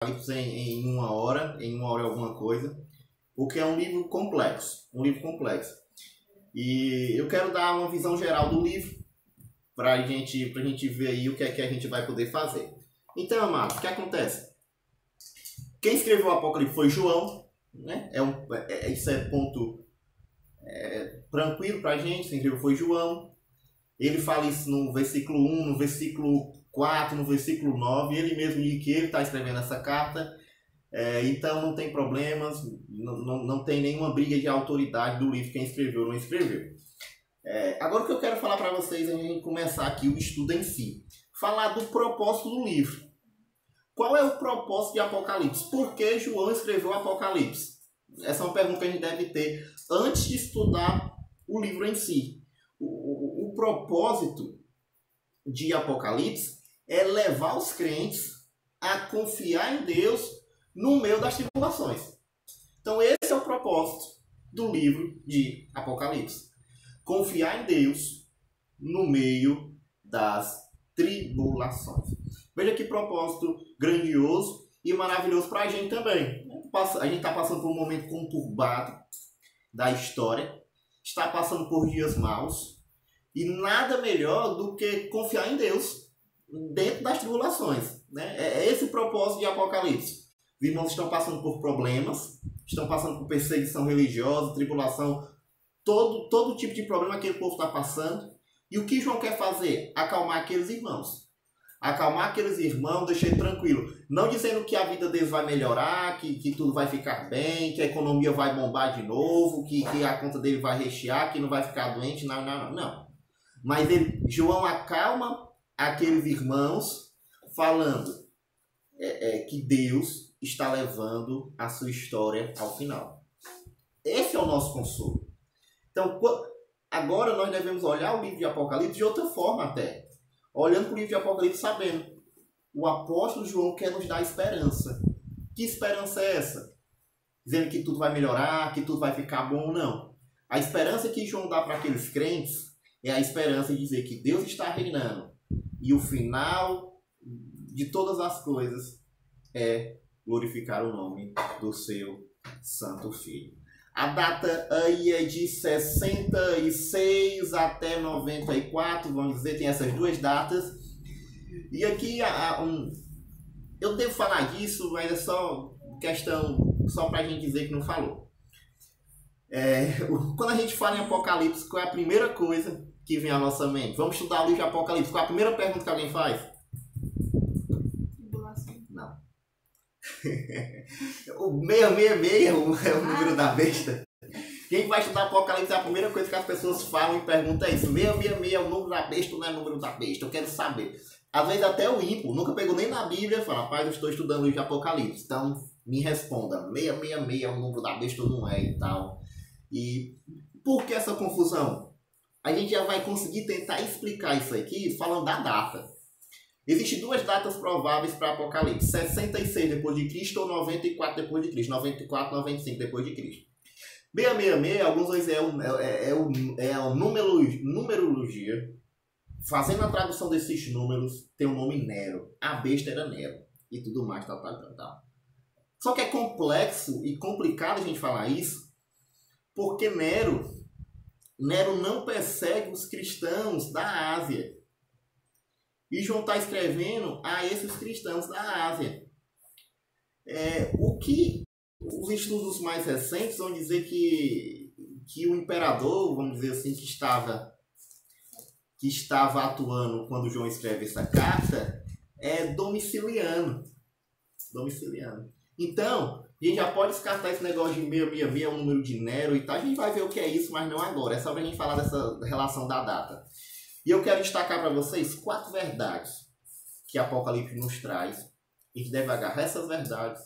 em uma hora e alguma coisa, porque é um livro complexo, E eu quero dar uma visão geral do livro para a gente ver aí o que é que a gente vai poder fazer. Então, amados, o que acontece? Quem escreveu o Apocalipse foi João, né? Isso é ponto tranquilo para a gente. Quem escreveu foi João. Ele fala isso no versículo 1, no versículo 4, no versículo 9. Ele mesmo diz que ele está escrevendo essa carta. Então não tem problemas, não tem nenhuma briga de autoridade do livro, quem escreveu ou não escreveu. Agora o que eu quero falar para vocês é a gente começar aqui o estudo em si. Falar do propósito do livro. Qual é o propósito de Apocalipse? Por que João escreveu Apocalipse? Essa é uma pergunta que a gente deve ter antes de estudar o livro em si. O propósito de Apocalipse é levar os crentes a confiar em Deus no meio das tribulações. Então esse é o propósito do livro de Apocalipse. Confiar em Deus no meio das tribulações. Veja que propósito grandioso e maravilhoso para a gente também. A gente está passando por um momento conturbado da história, está passando por dias maus, e nada melhor do que confiar em Deus dentro das tribulações. Né? É esse o propósito de Apocalipse. Os irmãos estão passando por problemas, estão passando por perseguição religiosa, tribulação, todo tipo de problema que o povo está passando. E o que João quer fazer? Acalmar aqueles irmãos. Acalmar aqueles irmãos, deixar ele tranquilo. Não dizendo que a vida deles vai melhorar, que tudo vai ficar bem, que a economia vai bombar de novo, que a conta dele vai rechear, que não vai ficar doente, não. Mas João acalma aqueles irmãos falando que Deus está levando a sua história ao final. Esse é o nosso consolo. Então, agora nós devemos olhar o livro de Apocalipse de outra forma até. Olhando para o livro de Apocalipse sabendo. O apóstolo João quer nos dar esperança. Que esperança é essa? Dizendo que tudo vai melhorar, que tudo vai ficar bom, não. A esperança que João dá para aqueles crentes é a esperança de dizer que Deus está reinando. E o final de todas as coisas é glorificar o nome do seu Santo Filho. A data aí é de 66 até 94, vamos dizer, tem essas duas datas. E aqui eu devo falar disso, mas é só questão, só para a gente dizer que não falou. Quando a gente fala em Apocalipse, qual é a primeira coisa que vem à nossa mente? Vamos estudar o livro de Apocalipse. Qual é a primeira pergunta que alguém faz? Não. O 666 é o número da besta. Quem vai estudar Apocalipse, a primeira coisa que as pessoas falam e perguntam é isso. 666 é o número da besta ou não é o número da besta? Eu quero saber. Às vezes até o ímpio nunca pegou nem na Bíblia e fala: rapaz, eu estou estudando o livro de Apocalipse. Então me responda, 666 é o número da besta ou não é e tal. E por que essa confusão? A gente já vai conseguir tentar explicar isso aqui falando da data. Existem duas datas prováveis para Apocalipse: 66 depois de Cristo ou 94 depois de Cristo. 94, 95 depois de Cristo. 666, alguns vão dizer, é a numerologia. Fazendo a tradução desses números, tem o nome Nero. A besta era Nero. E tudo mais, tal. Só que é complexo e complicado a gente falar isso, porque Nero não persegue os cristãos da Ásia. E João está escrevendo a esses cristãos da Ásia. O que os estudos mais recentes vão dizer que o imperador, vamos dizer assim, que estava atuando quando João escreve essa carta, é Domiciliano. Então, a gente já pode descartar esse negócio de 666, o número de Nero e tal. A gente vai ver o que é isso, mas não agora. É só pra gente falar dessa relação da data. E eu quero destacar para vocês 4 verdades que Apocalipse nos traz. E a gente deve agarrar essas verdades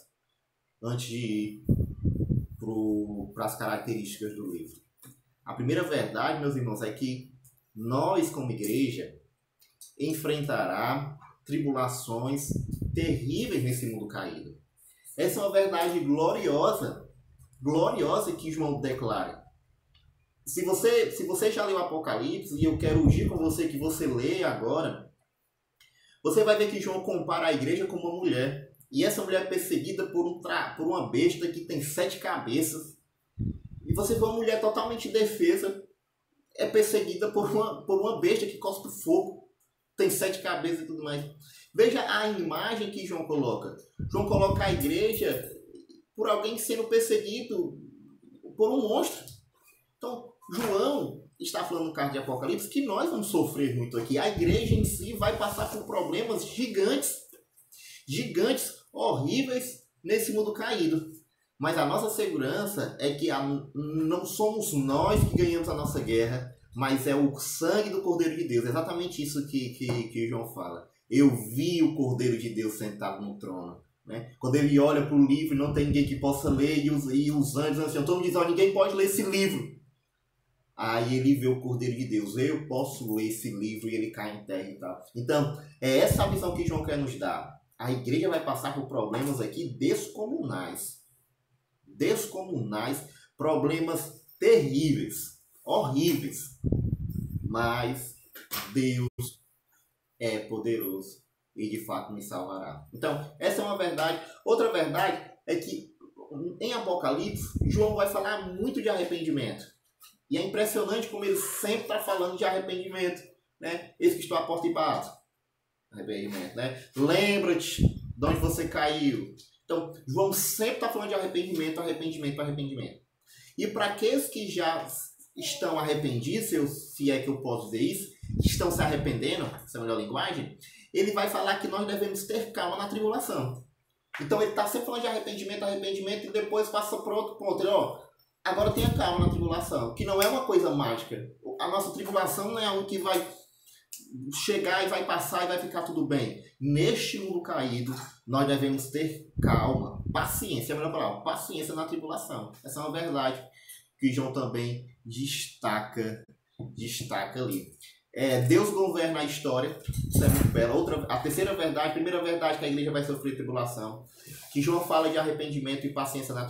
antes de ir para as características do livro. A primeira verdade, meus irmãos, é que nós, como igreja, enfrentará tribulações terríveis nesse mundo caído. Essa é uma verdade gloriosa que João declara. Se você já leu Apocalipse, e eu quero urgir com você que você leia agora, você vai ver que João compara a igreja com uma mulher. E essa mulher é perseguida por uma besta que tem 7 cabeças. E você vê uma mulher totalmente indefesa, é perseguida por uma besta que cospe fogo, tem 7 cabeças e tudo mais. Veja a imagem que João coloca. João coloca a igreja por alguém sendo perseguido por um monstro. Então, João está falando no caso de Apocalipse que nós vamos sofrer muito aqui. A igreja em si vai passar por problemas gigantes, horríveis nesse mundo caído. Mas a nossa segurança é que não somos nós que ganhamos a nossa guerra, mas é o sangue do Cordeiro de Deus. É exatamente isso que João fala. Eu vi o Cordeiro de Deus sentado no trono. Né? Quando ele olha para o livro, não tem ninguém que possa ler, e os anjos, todo mundo diz, ninguém pode ler esse livro. Aí ele vê o Cordeiro de Deus, eu posso ler esse livro, e ele cai em terra e tal. Então, é essa a visão que João quer nos dar. A igreja vai passar por problemas aqui descomunais, problemas terríveis, horríveis, mas Deus é poderoso e de fato me salvará. Então, essa é uma verdade. Outra verdade é que em Apocalipse, João vai falar muito de arrependimento. E é impressionante como ele sempre está falando de arrependimento. Né? Esse que estou à porta e bato. Arrependimento, né? Lembra-te de onde você caiu. Então, João sempre está falando de arrependimento. E para aqueles que já estão arrependidos, se é que eu posso dizer isso, que estão se arrependendo, essa é a melhor linguagem, ele vai falar que nós devemos ter calma na tribulação. Então ele está sempre falando de arrependimento, e depois passa para outro ponto. Ele, agora tenha calma na tribulação, que não é uma coisa mágica. A nossa tribulação não é algo que vai chegar e vai passar e vai ficar tudo bem. Neste mundo caído, nós devemos ter calma, paciência, é a melhor palavra, paciência na tribulação. Essa é uma verdade que João também destaca ali. Deus governa a história, isso é muito belo. A primeira verdade que a igreja vai sofrer tribulação, que João fala de arrependimento e paciência no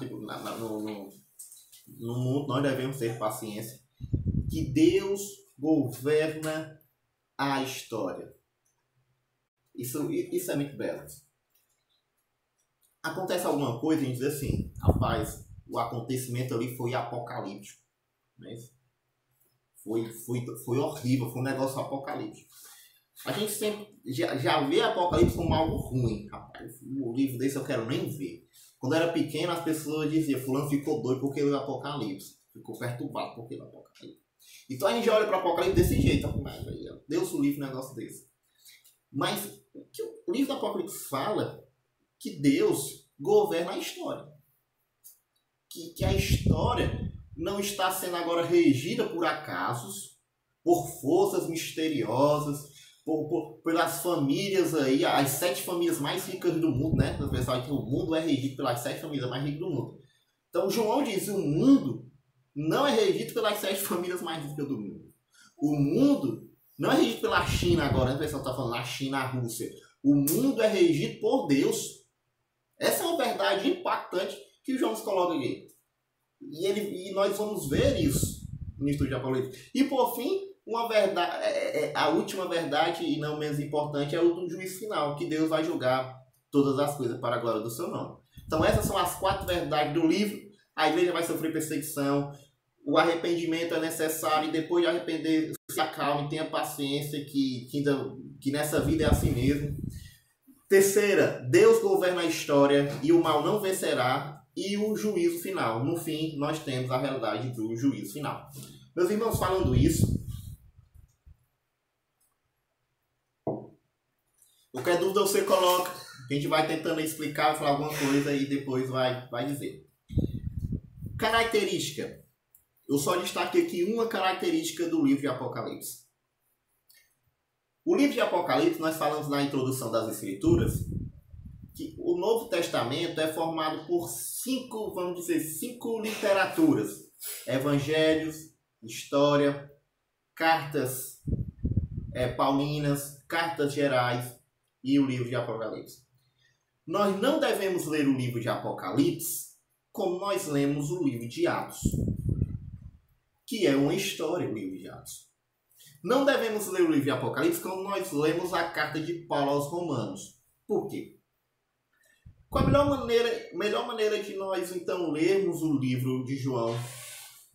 mundo, nós devemos ter paciência, que Deus governa a história. Isso é muito belo. Acontece alguma coisa e a gente diz assim, rapaz, o acontecimento ali foi apocalíptico. Não é isso? Foi horrível, foi um negócio apocalíptico. A gente sempre já vê Apocalipse como algo ruim. Rapaz, um livro desse eu quero nem ver. Quando eu era pequeno, as pessoas diziam, fulano ficou doido porque leu Apocalipse. Ficou perturbado porque leu Apocalipse. Então a gente olha para o Apocalipse desse jeito. Deus o livre um negócio desse. Mas o que o livro do Apocalipse fala que Deus governa a história. Que a história não está sendo agora regida por acasos, por forças misteriosas, pelas famílias aí, as 7 famílias mais ricas do mundo, né? O pessoal diz que o mundo é regido pelas 7 famílias mais ricas do mundo. Então João diz, o mundo não é regido pelas 7 famílias mais ricas do mundo. O mundo não é regido pela China agora, né? O pessoal está falando a China, a Rússia. O mundo é regido por Deus. Essa é uma verdade impactante que o João nos coloca aqui. E nós vamos ver isso no estudo de Apocalipse. E por fim, uma verdade, a última verdade, e não menos importante, é o do juízo final, que Deus vai julgar todas as coisas para a glória do seu nome. Então essas são as 4 verdades do livro. A igreja vai sofrer perseguição, o arrependimento é necessário, e depois de arrepender, se acalme, tenha paciência, que nessa vida é assim mesmo. Terceira, Deus governa a história e o mal não vencerá. E o juízo final. No fim, nós temos a realidade do juízo final. Meus irmãos, falando isso, qualquer dúvida você coloca. A gente vai tentando explicar, falar alguma coisa e depois vai dizer. Característica. Eu só destaquei aqui uma característica do livro de Apocalipse. O livro de Apocalipse, nós falamos na introdução das Escrituras, que o Novo Testamento é formado por 5 literaturas. Evangelhos, história, cartas paulinas, cartas gerais e o livro de Apocalipse. Nós não devemos ler o livro de Apocalipse como nós lemos o livro de Atos, que é uma história, o livro de Atos. Não devemos ler o livro de Apocalipse como nós lemos a carta de Paulo aos Romanos. Por quê? Qual a melhor maneira de nós, então, lermos o livro de João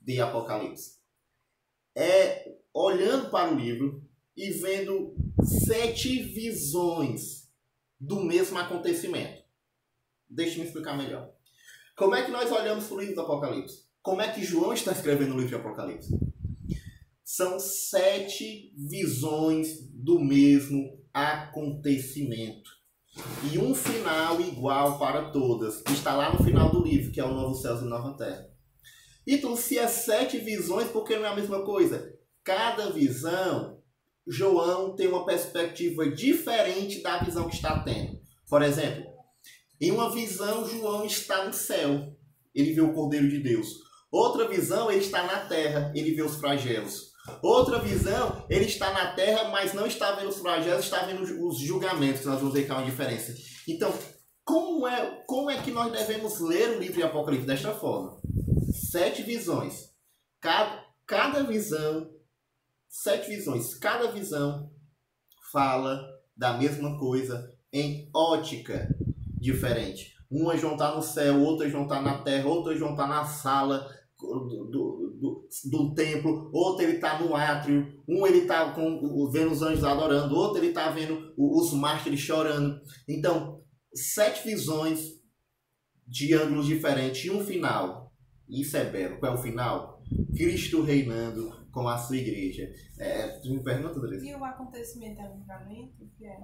de Apocalipse? É olhando para o livro e vendo 7 visões do mesmo acontecimento. Deixa eu me explicar melhor. Como é que nós olhamos para o livro do Apocalipse? Como é que João está escrevendo o livro de Apocalipse? São 7 visões do mesmo acontecimento. E um final igual para todas. Que está lá no final do livro, que é o Novo Céus e Nova Terra. Então, se é 7 visões, por que não é a mesma coisa? Cada visão, João tem uma perspectiva diferente da visão que está tendo. Por exemplo, em uma visão, João está no céu. Ele vê o Cordeiro de Deus. Outra visão, ele está na terra. Ele vê os flagelos. Outra visão, ele está na terra, mas não está vendo os flagelos, está vendo os julgamentos. Nós vamos ver que há uma diferença. Então, como é que nós devemos ler o livro de Apocalipse desta forma? 7 visões. Cada visão, 7 visões. Cada visão fala da mesma coisa em ótica diferente. Uma João está no céu, outra João está na terra, outra João está na sala do templo, outro ele está no átrio, um ele está vendo os anjos adorando, outro ele está vendo os mártires chorando. Então, 7 visões de ângulos diferentes e um final. Isso é belo. Qual é o final? Cristo reinando com a sua igreja. Tu me pergunta, André? E o acontecimento é um julgamento, que é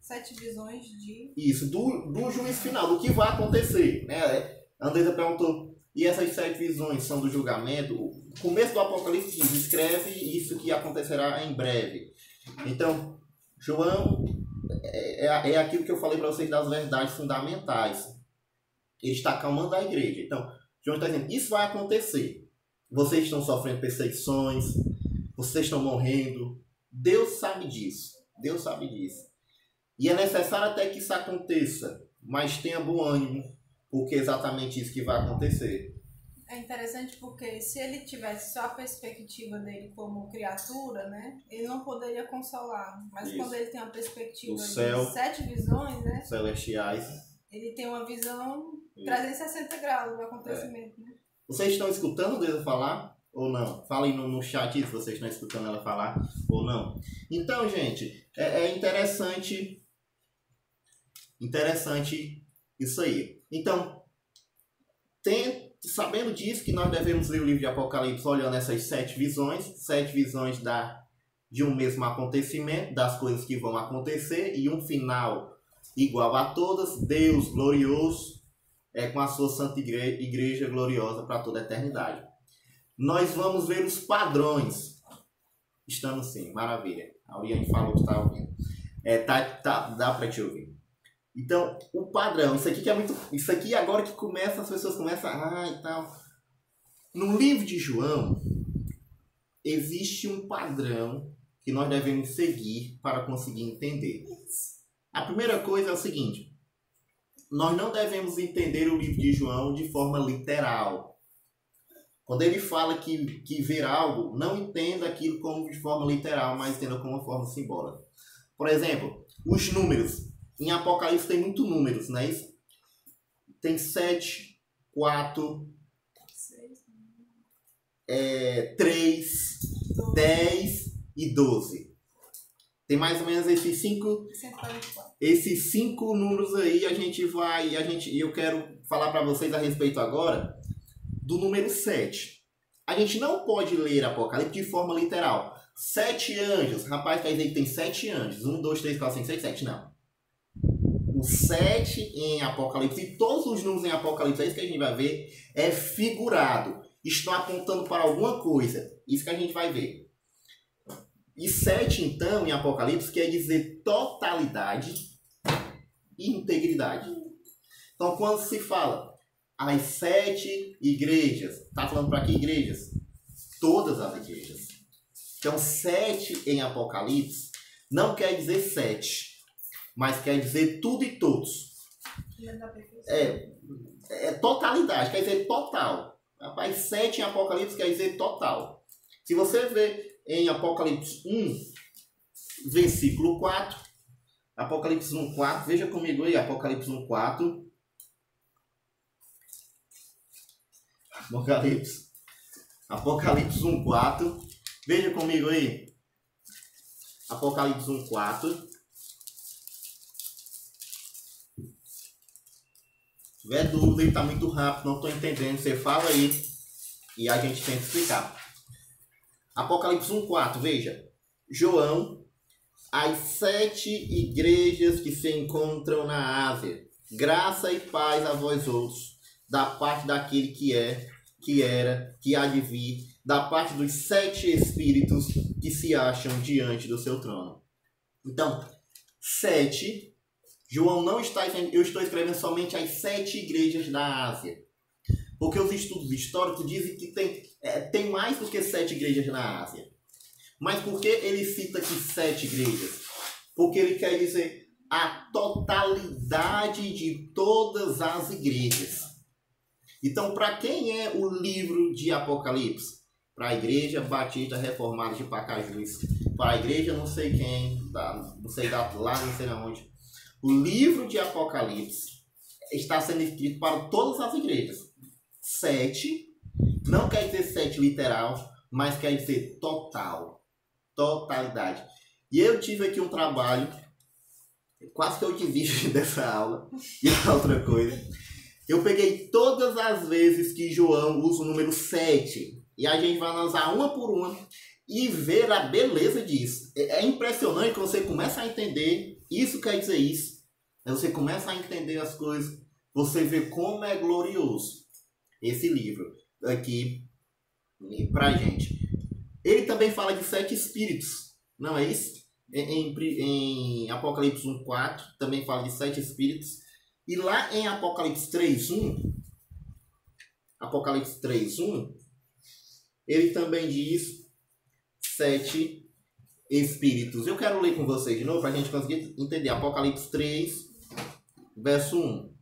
7 visões de... Isso, do juízo final, do que vai acontecer. Né? Andresa perguntou, e essas 7 visões são do julgamento? O começo do Apocalipse diz, escreve isso que acontecerá em breve. Então, João é aquilo que eu falei para vocês das verdades fundamentais. Ele está acalmando a igreja. Então, João está dizendo, isso vai acontecer. Vocês estão sofrendo perseguições, vocês estão morrendo. Deus sabe disso. Deus sabe disso. E é necessário até que isso aconteça. Mas tenha bom ânimo, porque é exatamente isso que vai acontecer. É interessante porque se ele tivesse só a perspectiva dele como criatura, né, ele não poderia consolar. Mas Isso. quando ele tem a perspectiva Do céu, de 7 visões, né, celestiais, ele tem uma visão Isso. 360 graus do acontecimento. Né? Vocês estão escutando Deus falar ou não? Falem no chat se vocês estão escutando ela falar ou não. Então, gente, é interessante isso aí. Então, sabendo disso, que nós devemos ler o livro de Apocalipse olhando essas 7 visões de um mesmo acontecimento, das coisas que vão acontecer e um final igual a todas, Deus glorioso, com a sua santa igreja gloriosa para toda a eternidade. Nós vamos ver os padrões. Estamos sim, maravilha. A Oriane falou que está ouvindo. Dá para te ouvir. Então, o padrão, isso aqui que é muito... Isso aqui agora que começa, as pessoas começam e tal. No livro de João, existe um padrão que nós devemos seguir para conseguir entender. A primeira coisa é o seguinte. Nós não devemos entender o livro de João de forma literal. Quando ele fala que ver algo, não entenda aquilo como de forma literal, mas entenda como uma forma simbólica. Por exemplo, os números. Em Apocalipse tem muitos números, não é isso? Tem 7, 4, 3, 10 e 12. Tem mais ou menos esses 5 números aí. Eu quero falar para vocês a respeito agora do número 7. A gente não pode ler Apocalipse de forma literal. 7 anjos. Rapaz, quer dizer que tem 7 anjos. 1, 2, 3, 4, 5, 6, 7. Não. O 7 em Apocalipse e todos os números em Apocalipse, é isso que a gente vai ver, é figurado. Estão apontando para alguma coisa. Isso que a gente vai ver. E 7, então, em Apocalipse, quer dizer totalidade e integridade. Então, quando se fala as 7 igrejas, está falando para que igrejas? Todas as igrejas. Então, 7 em Apocalipse não quer dizer 7. Mas quer dizer tudo e todos. É totalidade, quer dizer total. Rapaz, 7 em Apocalipse quer dizer total. Se você ver em Apocalipse 1, versículo 4, Apocalipse 1, 4, veja comigo aí, Apocalipse 1, 4. Apocalipse. Apocalipse 1:4. Veja comigo aí. Apocalipse 1:4. Se tiver dúvida e está muito rápido, não estou entendendo, você fala aí e a gente tenta explicar. Apocalipse 1:4, veja. João, as 7 igrejas que se encontram na Ásia, graça e paz a vós outros, da parte daquele que é, que era, que há de vir, da parte dos 7 espíritos que se acham diante do seu trono. Então, 7, João não está dizendo, eu estou escrevendo somente as 7 igrejas da Ásia. Porque os estudos históricos dizem que tem mais do que 7 igrejas na Ásia. Mas por que ele cita aqui 7 igrejas? Porque ele quer dizer a totalidade de todas as igrejas. Então, para quem é o livro de Apocalipse? Para a Igreja Batista Reformada de Pacajus. Para a igreja não sei quem, não sei lá, não sei onde. O livro de Apocalipse está sendo escrito para todas as igrejas. 7, não quer dizer 7 literal, mas quer dizer total. Totalidade. E eu tive aqui um trabalho, quase que eu desisto dessa aula, e outra coisa. Eu peguei todas as vezes que João usa o número 7, e a gente vai analisar uma por uma e ver a beleza disso. É impressionante que você começa a entender, isso quer dizer isso. Você começa a entender as coisas, você vê como é glorioso esse livro aqui pra gente. Ele também fala de 7 espíritos, não é isso? Em Apocalipse 1:4 também fala de 7 espíritos. E lá em Apocalipse 3:1, Apocalipse 3:1, ele também diz 7 espíritos. Eu quero ler com vocês de novo para a gente conseguir entender. Apocalipse 3, verso 1.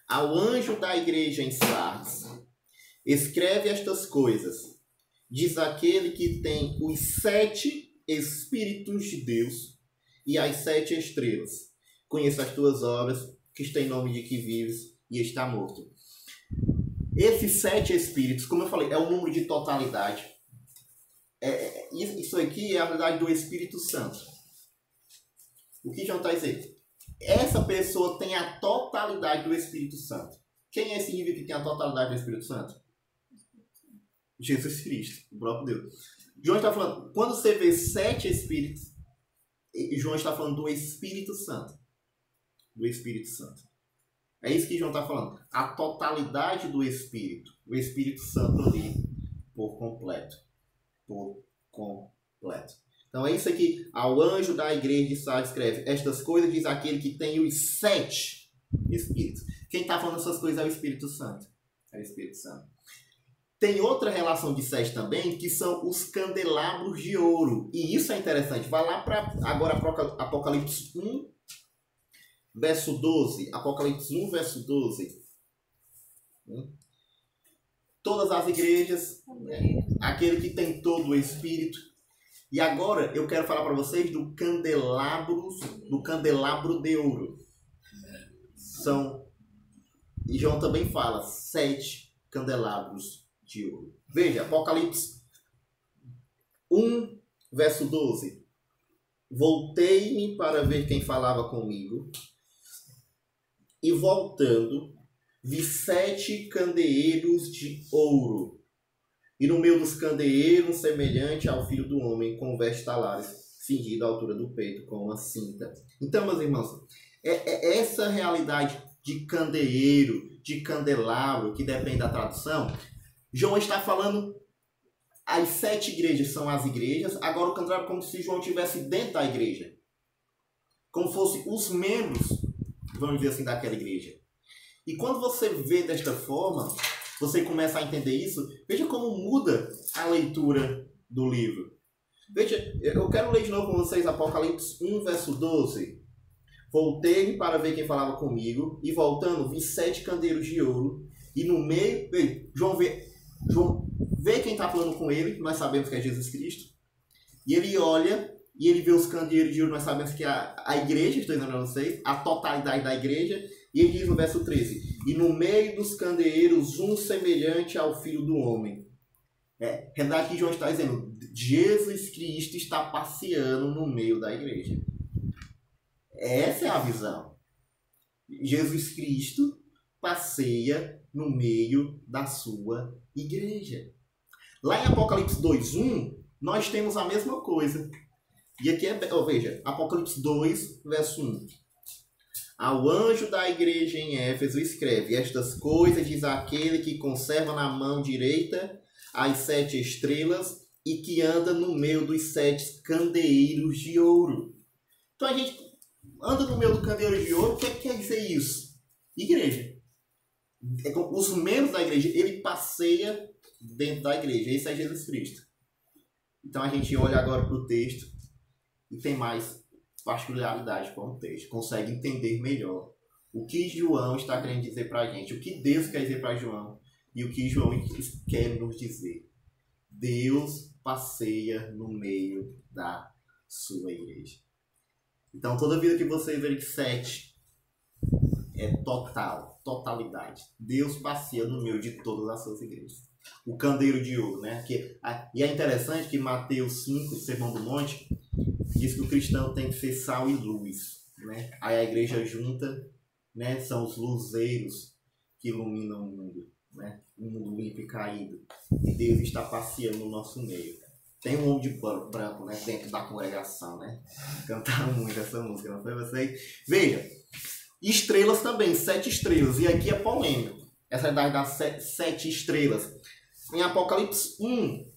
Ao anjo da igreja em Sardes, escreve estas coisas. Diz aquele que tem os 7 Espíritos de Deus e as 7 estrelas. Conheço as tuas obras, que está em nome de que vives e está morto. Esses 7 Espíritos, como eu falei, é o número de totalidade. Isso aqui é a verdade do Espírito Santo. O que João está dizendo? Essa pessoa tem a totalidade do Espírito Santo. Quem é esse indivíduo que tem a totalidade do Espírito Santo? Jesus Cristo, o próprio Deus. João está falando, quando você vê 7 Espíritos, João está falando do Espírito Santo. Do Espírito Santo. É isso que João está falando. A totalidade do Espírito. O Espírito Santo ali, por completo. Por completo. Então é isso aqui. Ao anjo da igreja de Sardes escreve. Estas coisas diz aquele que tem os 7 Espíritos. Quem está falando essas coisas é o Espírito Santo. É o Espírito Santo. Tem outra relação de 7 também, que são os candelabros de ouro. E isso é interessante. Vai lá para agora Apocalipse 1, verso 12. Apocalipse 1, verso 12. Todas as igrejas, aquele que tem todo o Espírito. E agora eu quero falar para vocês do candelabro de ouro. E João também fala 7 candelabros de ouro. Veja, Apocalipse 1, verso 12. Voltei-me para ver quem falava comigo, e voltando, vi 7 candeeiros de ouro, e no meio dos candeeiros, semelhante ao filho do homem, com vestes talares, cingido à altura do peito, com uma cinta. Então, meus irmãos, essa realidade de candeeiro, de candelabro, que depende da tradução, João está falando, as 7 igrejas são as igrejas, agora o candelabro é como se João estivesse dentro da igreja. Como fosse os membros, vamos dizer assim, daquela igreja. E quando você vê desta forma, você começa a entender isso, veja como muda a leitura do livro. Veja, eu quero ler de novo com vocês Apocalipse 1, verso 12. Voltei para ver quem falava comigo, e voltando, vi 7 candeeiros de ouro, e no meio, João vê quem está falando com ele, nós sabemos que é Jesus Cristo, e ele olha, e ele vê os candeeiros de ouro, nós sabemos que é a igreja, estou dizendo para vocês, a totalidade da igreja, e ele diz no verso 13, e no meio dos candeeiros um semelhante ao Filho do Homem. Realidade que João está dizendo, Jesus Cristo está passeando no meio da igreja. Essa é a visão. Jesus Cristo passeia no meio da sua igreja. Lá em Apocalipse 2:1, nós temos a mesma coisa. E aqui veja, Apocalipse 2, verso 1. Ao anjo da igreja em Éfeso escreve: estas coisas diz aquele que conserva na mão direita as 7 estrelas e que anda no meio dos 7 candeeiros de ouro. Então a gente anda no meio do candeeiro de ouro. O que quer dizer isso? Igreja. Os membros da igreja, ele passeia dentro da igreja. Esse é Jesus Cristo. Então a gente olha agora para o texto e tem mais particularidade com o texto. Consegue entender melhor o que João está querendo dizer para a gente. O que Deus quer dizer para João. E o que João quer nos dizer. Deus passeia no meio da sua igreja. Então, toda vida que você ver que 7 é totalidade. Deus passeia no meio de todas as suas igrejas. O candeeiro de ouro, né? E é interessante que Mateus 5, Sermão do Monte, diz que o cristão tem que ser sal e luz, né? Aí a igreja junta, né? São os luzeiros que iluminam o mundo, né? Um mundo limpo e caído. E Deus está passeando no nosso meio. Tem um homem de branco, né? Dentro da congregação, né? Cantaram muito essa música, não foi vocês? Veja, estrelas também, 7 estrelas. E aqui é polêmico. Essa é das 7 estrelas. Em Apocalipse 1,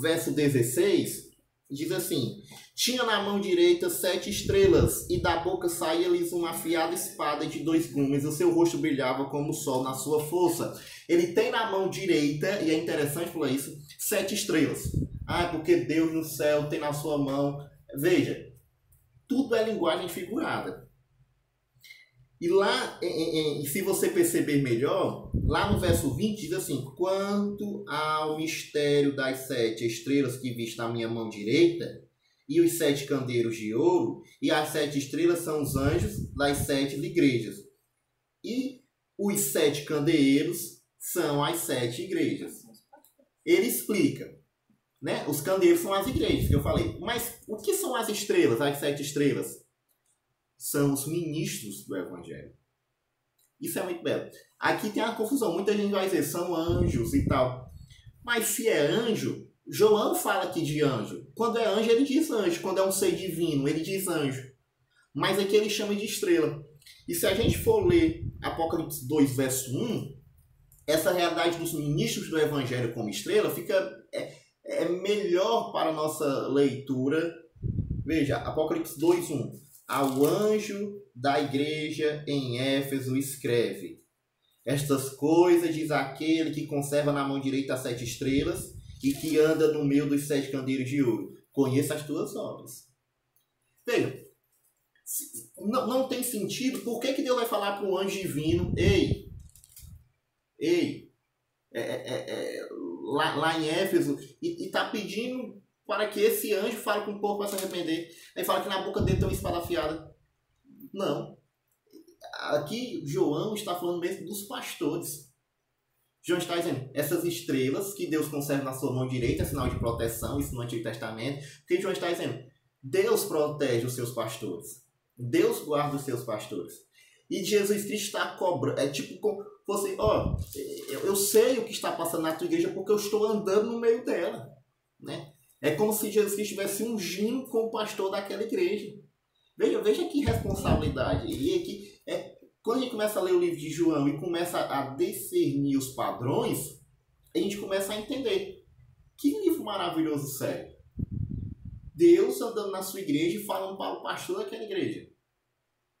verso 16, diz assim: tinha na mão direita 7 estrelas, e da boca saía-lhes uma afiada espada de 2 gumes, o seu rosto brilhava como o sol na sua força. Ele tem na mão direita, e é interessante falar isso, 7 estrelas. Porque Deus no céu tem na sua mão. Veja, tudo é linguagem figurada. E lá, e se você perceber melhor, lá no verso 20 diz assim: quanto ao mistério das 7 estrelas que viste na minha mão direita, e os 7 candeeiros de ouro, e as 7 estrelas são os anjos das 7 igrejas. E os 7 candeeiros são as 7 igrejas. Ele explica, né? Os candeeiros são as igrejas, que eu falei. Mas o que são as estrelas, as 7 estrelas? São os ministros do Evangelho. Isso é muito belo. Aqui tem uma confusão. Muita gente vai dizer, são anjos e tal. Mas se é anjo, João fala aqui de anjo. Quando é anjo, ele diz anjo. Quando é um ser divino, ele diz anjo. Mas aqui ele chama de estrela. E se a gente for ler Apocalipse 2, verso 1, essa realidade dos ministros do Evangelho como estrela fica melhor para a nossa leitura. Veja, Apocalipse 2, 1. Ao anjo da igreja em Éfeso escreve: estas coisas diz aquele que conserva na mão direita as 7 estrelas e que anda no meio dos 7 candeeiros de ouro. Conheça as tuas obras. Veja, não tem sentido. Por que Deus vai falar para o anjo divino: ei, lá em Éfeso, e está pedindo para que esse anjo fale com o povo para se arrepender. Aí fala que na boca dele tem uma espada afiada. Não. Aqui João está falando mesmo dos pastores. João está dizendo, essas estrelas que Deus conserva na sua mão direita, é sinal de proteção, isso no Antigo Testamento. Porque João está dizendo, Deus protege os seus pastores. Deus guarda os seus pastores. E Jesus Cristo está cobrando. É tipo como você, eu sei o que está passando na tua igreja porque eu estou andando no meio dela, né? É como se Jesus Cristo estivesse ungindo com o pastor daquela igreja. Veja que responsabilidade. E aqui, quando a gente começa a ler o livro de João e começa a discernir os padrões, a gente começa a entender. Que livro maravilhoso, sério. Deus andando na sua igreja e falando para o pastor daquela igreja: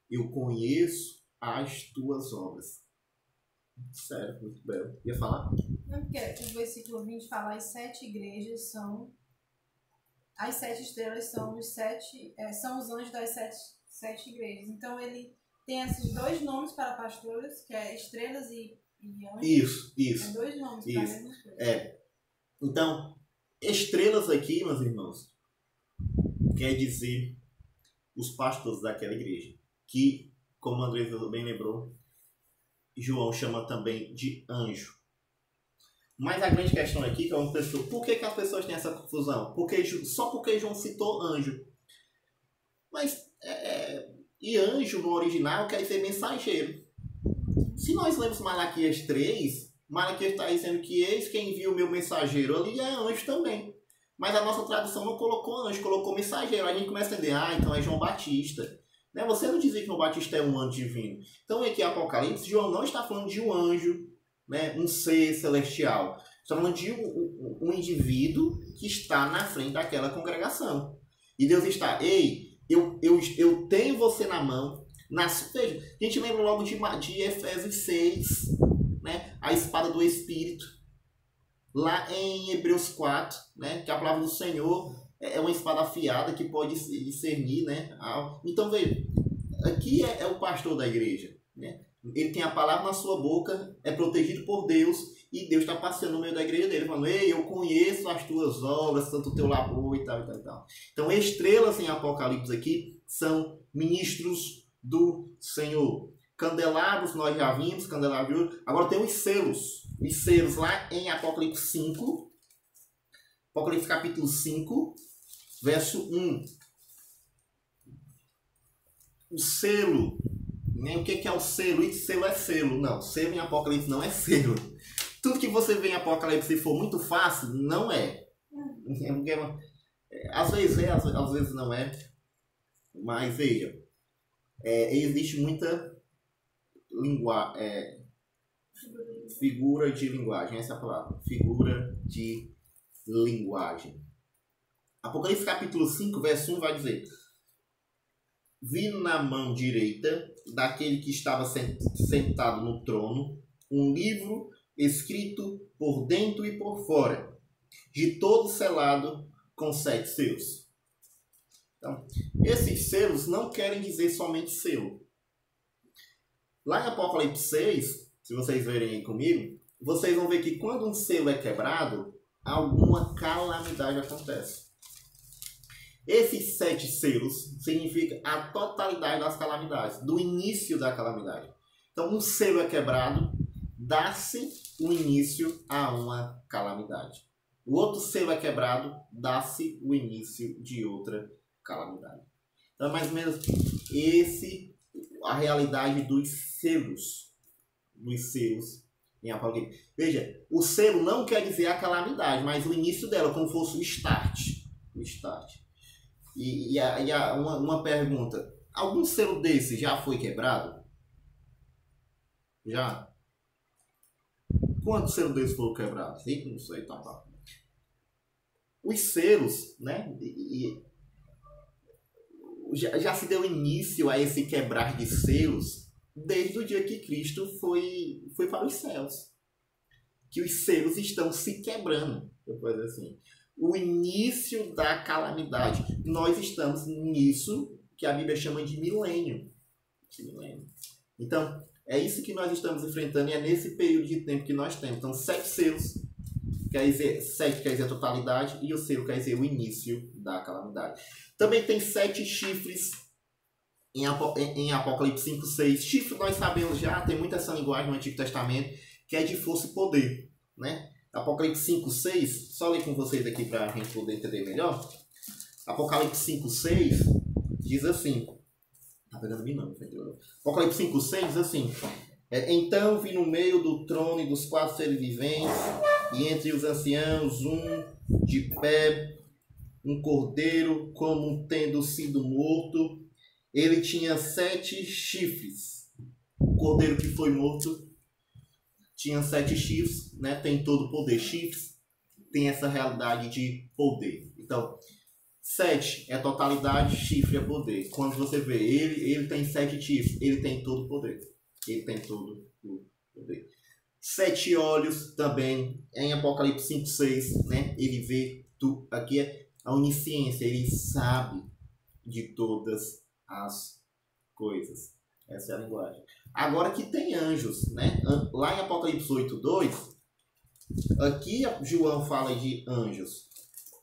eu conheço as tuas obras. Sério, muito belo. Ia falar? Não, porque o versículo 20 fala: as 7 igrejas são. As 7 estrelas são são os anjos das 7 igrejas. Então ele tem esses 2 nomes para pastores, que é estrelas e anjos. Isso. É 2 nomes para a mesma coisa. Então, estrelas aqui, meus irmãos, quer dizer os pastores daquela igreja. Que, como a Andresa bem lembrou, João chama também de anjo. Mas a grande questão aqui que é uma pessoa, por que as pessoas têm essa confusão? Só porque João citou anjo. Mas, e anjo no original quer dizer mensageiro. Se nós lemos Malaquias 3, Malaquias está dizendo que eis quem envia o meu mensageiro ali é anjo também. Mas a nossa tradução não colocou anjo, colocou mensageiro. Aí a gente começa a entender, então é João Batista. Né? Você não dizia que João Batista é um anjo divino. Então aqui em Apocalipse, João não está falando de um anjo, né? Um ser celestial. Está falando de um indivíduo que está na frente daquela congregação. E Deus está, eu tenho você na mão. Veja, a gente lembra logo de Efésios 6, né? A espada do Espírito. Lá em Hebreus 4, né? Que a palavra do Senhor é uma espada afiada que pode discernir, né? Então, veja, aqui é o pastor da igreja, né? Ele tem a palavra na sua boca, é protegido por Deus, e Deus está passeando no meio da igreja dele, falando, ei, eu conheço as tuas obras, tanto o teu labor e tal, e tal, e tal. Então, estrelas em Apocalipse aqui são ministros do Senhor. Candelabros, nós já vimos, candelabros. Agora tem os selos. Os selos lá em Apocalipse 5. Apocalipse capítulo 5, verso 1. O selo. Né? O que é o selo? E selo é selo. Não, selo em Apocalipse não é selo. Tudo que você vê em Apocalipse, se for muito fácil, não é. Às vezes é, às vezes não é. Mas veja, existe muita figura de linguagem, essa é a palavra, figura de linguagem. Apocalipse capítulo 5, verso 1 vai dizer: vi na mão direita daquele que estava sentado no trono um livro escrito por dentro e por fora, de todo selado com 7 selos. Então, esses selos não querem dizer somente selo. Lá em Apocalipse 6, se vocês verem aí comigo, vocês vão ver que quando um selo é quebrado, alguma calamidade acontece. Esses 7 selos significam a totalidade das calamidades, do início da calamidade. Então, um selo é quebrado, dá-se o início a uma calamidade. O outro selo é quebrado, dá-se o início de outra calamidade. Então, mais ou menos, a realidade dos selos em Apocalipse. Veja, o selo não quer dizer a calamidade, mas o início dela, como fosse o start. O start. Uma pergunta: algum selo desse já foi quebrado? Já? Quantos selos desses foram quebrados? Não sei, tá. Os selos, né? Já se deu início a esse quebrar de selos desde o dia que Cristo foi para os céus. Que os selos estão se quebrando. Eu vou dizer assim. O início da calamidade. Nós estamos nisso que a Bíblia chama de milênio. Então, é isso que nós estamos enfrentando e é nesse período de tempo que nós temos. Então, 7 selos, 7 quer dizer a totalidade, e o selo quer dizer o início da calamidade. Também tem 7 chifres em Apocalipse 5, 6. Chifre nós sabemos já, tem muita essa linguagem no Antigo Testamento, que é de força e poder, né? Apocalipse 5, 6, só ler com vocês aqui para a gente poder entender melhor. Apocalipse 5, 6 diz assim, tá pegando bem não, Apocalipse 5, 6 diz assim: então vi no meio do trono e dos 4 seres viventes, e entre os anciãos, de pé, um cordeiro como tendo sido morto. Ele tinha 7 chifres. O cordeiro que foi morto tinha 7 chifres, né? Tem todo o poder. Chifres tem essa realidade de poder. Então, 7 é totalidade, chifre é poder. Quando você vê ele tem 7 chifres, ele tem todo o poder. Ele tem todo o poder. 7 olhos também, em Apocalipse 5, 6, né? Ele vê tudo. Aqui é a onisciência, ele sabe de todas as coisas. Essa é a linguagem. Agora que tem anjos, né? Lá em Apocalipse 8, 2, aqui João fala de anjos.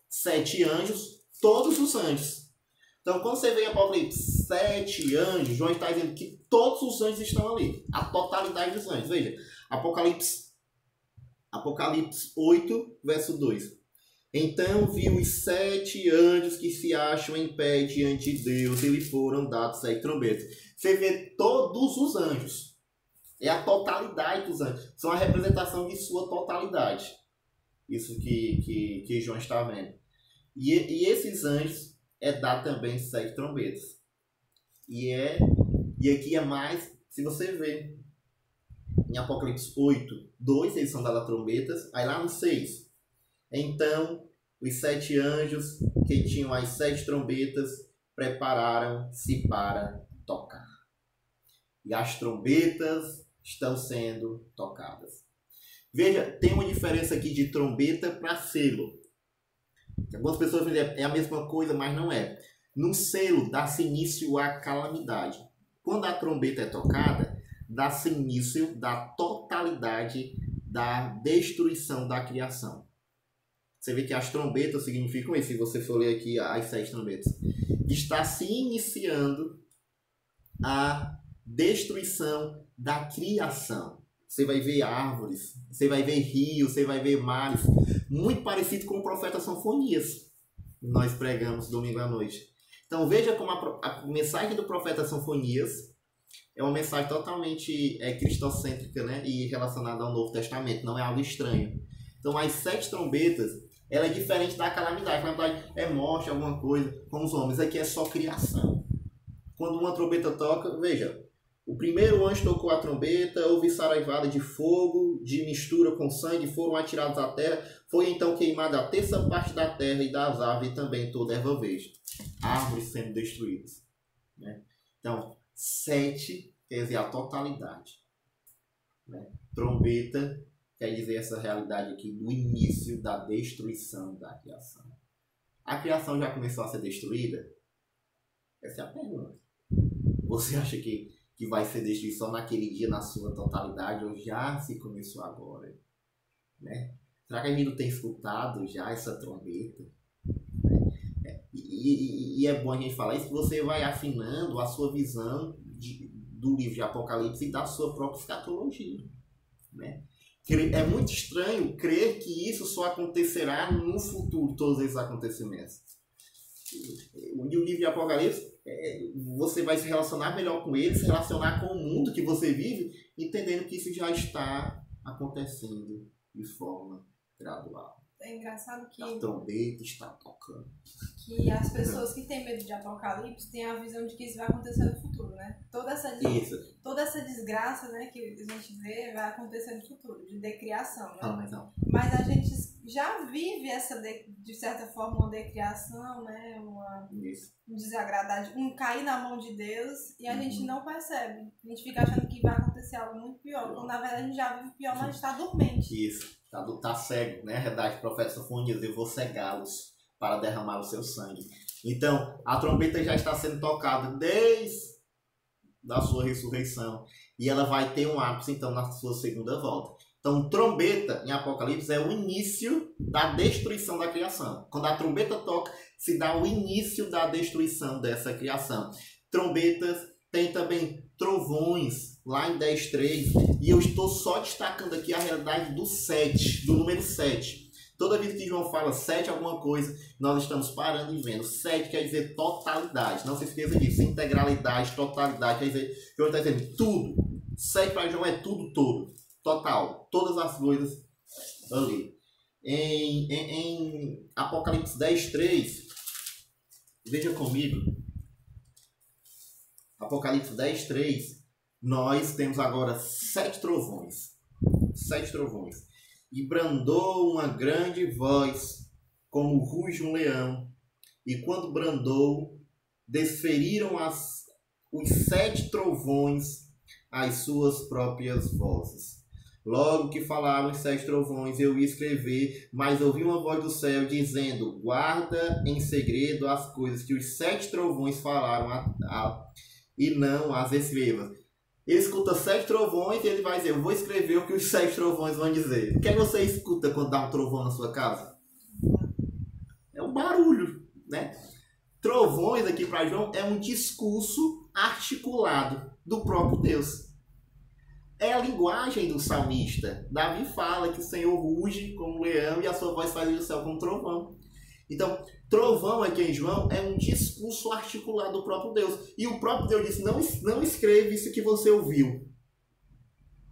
7 anjos, todos os anjos. Então, quando você vê em Apocalipse 7 anjos, João está dizendo que todos os anjos estão ali. A totalidade dos anjos. Veja, Apocalipse 8, verso 2. Então vi os 7 anjos que se acham em pé diante de Deus e lhe foram dados 7 trombetas. Você vê todos os anjos. É a totalidade dos anjos. São a representação de sua totalidade. Isso que João está vendo. E esses anjos é dado também 7 trombetas. E aqui é mais, se você ver em Apocalipse 8, 2, eles são dados trombetas. Aí lá no 6, então os 7 anjos que tinham as 7 trombetas prepararam-se para tocar. E as trombetas estão sendo tocadas. Veja, tem uma diferença aqui de trombeta para selo. Algumas pessoas dizem é a mesma coisa, mas não é. No selo dá-se início à calamidade. Quando a trombeta é tocada, dá-se início da totalidade da destruição da criação. Você vê que as trombetas significam isso, se você for ler aqui as 7 trombetas. Está se iniciando a destruição da criação. Você vai ver árvores, você vai ver rios, você vai ver mares, muito parecido com o profeta Sofonias, que nós pregamos domingo à noite. Então veja como a mensagem do profeta Sofonias é uma mensagem totalmente cristocêntrica, né? E relacionada ao Novo Testamento, não é algo estranho. Então as 7 trombetas, ela é diferente da calamidade. A calamidade é morte, alguma coisa, com os homens. Aqui é só criação. Quando uma trombeta toca, veja, o primeiro anjo tocou a trombeta, houve saraivada de fogo, de mistura com sangue, foram atirados à terra, foi então queimada a terça parte da terra e das árvores e também toda a erva verde. Árvores sendo destruídas. Né? Então, 7 quer dizer a totalidade. Né? Trombeta quer dizer essa realidade aqui do início da destruição da criação. A criação já começou a ser destruída? Essa é a pergunta. Você acha que vai ser destruído só naquele dia, na sua totalidade, ou já se começou agora? Né? Será que a gente não tem escutado já essa trombeta? E é bom a gente falar isso, que você vai afinando a sua visão do livro de Apocalipse e da sua própria escatologia. Né? É muito estranho crer que isso só acontecerá no futuro, todos esses acontecimentos. E o livro de Apocalipse, você vai se relacionar melhor com ele, se relacionar com o mundo que você vive, entendendo que isso já está acontecendo de forma gradual. É engraçado que a trombeta está tocando. Que as pessoas que têm medo de Apocalipse têm a visão de que isso vai acontecer no futuro, né? Toda essa desgraça, né, que a gente vê vai acontecer no futuro, de decriação, né? Mas a gente já vive essa, de certa forma, uma decriação, né? Um desagradar, um cair na mão de Deus e a gente não percebe. A gente fica achando que vai acontecer algo muito pior, quando na verdade a gente já vive pior, mas está dormente. Isso, tá cego, né? A verdade, profeta Sofonias, eu vou cegá-los para derramar o seu sangue. Então, a trombeta já está sendo tocada desde a sua ressurreição. E ela vai ter um ápice, então, na sua segunda volta. Então, trombeta, em Apocalipse, é o início da destruição da criação. Quando a trombeta toca, se dá o início da destruição dessa criação. Trombetas, tem também trovões, lá em 10.3. E eu estou só destacando aqui a realidade do 7, do número 7. Toda vez que João fala 7 alguma coisa, nós estamos parando e vendo. 7 quer dizer totalidade. Não se esqueça disso. Integralidade, totalidade. Quer dizer, João está dizendo tudo. 7 para João é tudo, todo. Total. Todas as coisas ali. Em Apocalipse 10.3, veja comigo. Apocalipse 10.3, nós temos agora 7 trovões. 7 trovões. E brandou uma grande voz, como ruge um leão. E quando brandou, desferiram os 7 trovões as suas próprias vozes. Logo que falaram os 7 trovões, eu ia escrever, mas ouvi uma voz do céu dizendo: guarda em segredo as coisas que os 7 trovões falaram e não as escrevas. Ele escuta 7 trovões e ele vai dizer: eu vou escrever o que os 7 trovões vão dizer. O que é que você escuta quando dá um trovão na sua casa? É um barulho, né? trovões aqui para João é um discurso articulado do próprio Deus. É a linguagem do salmista. Davi fala que o Senhor ruge como um leão e a sua voz faz o céu como um trovão. Então, trovão aqui em João é um discurso articulado do próprio Deus. E o próprio Deus disse, não escreva isso que você ouviu.